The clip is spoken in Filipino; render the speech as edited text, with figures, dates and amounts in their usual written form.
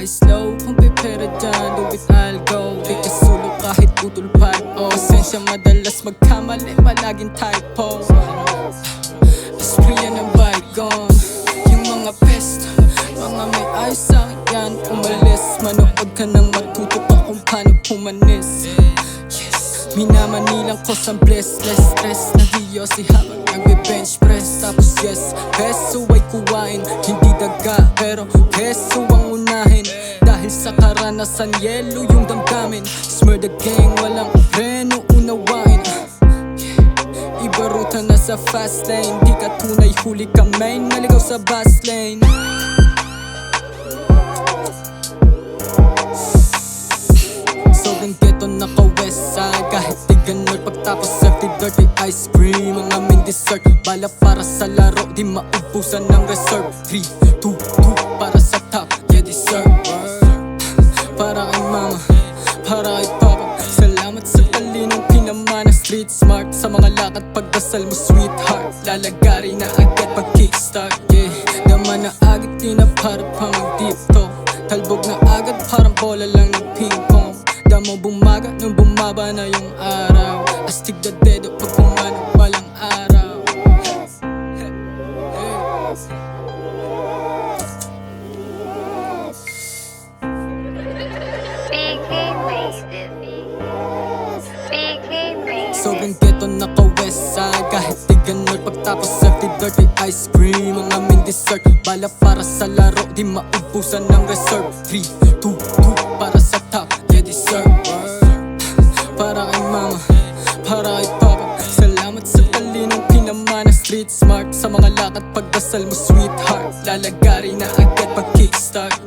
Ice low, kung pipera dyan, do it I'll go. Di ka sulok kahit putol pa. Pasensya madalas magkamali, palaging typo. Aspriya ng bygone. Yung mga pest, mga may ayos sa'kin yan. Umalis, manood ka nang matuto pa kung paano pumanis. Minamanilang ko sa bless, less stress. Nagyosi habang nagbe-bench press. Tapos yes, peso ay kuwain, hindi daga, pero keso ang unahin. Dahil sa karanasan, yelo yung damdamin. Smear the gang, walang preno, unawain. Iba ruta na sa fast lane. Di ka tunay, huli ka main, naligaw sa bus lane. Sobrang ghetto naka-west side. Kahit di ganun, pagtapos FT dirty ice cream ang aming dessert. Bala para sa laro, di maubusan ng reserve. 3, 2, 2 para sa top, yeah deserve. Para kay mama, para kay papa. Salamat sa talinong pinamana. Street smart, sa mga lakad pagdasal mo sweetheart. Lalagari na agad pag kickstart, yeah. Dama na agad, di na para pa mag-deep talk. Talbog na agad, parang bola lang ng ping pong. Damo bumaga nung bumaba na yung araw. Astig na dedo pag pumanong walang araw. Sobrang ghetto naka-west side. Kahit di ganun, pagtapos FT dirty ice cream ang aming dessert. Bala para sa laro, di maubusan ng reserve. 3, 2, 2 para sa top, yeah deserve. Para kay mama, para kay papa. Salamat sa talinong pinamana. Street smart, sa mga lakad pagdasal mo sweetheart. Lalagari na agad pag kickstart.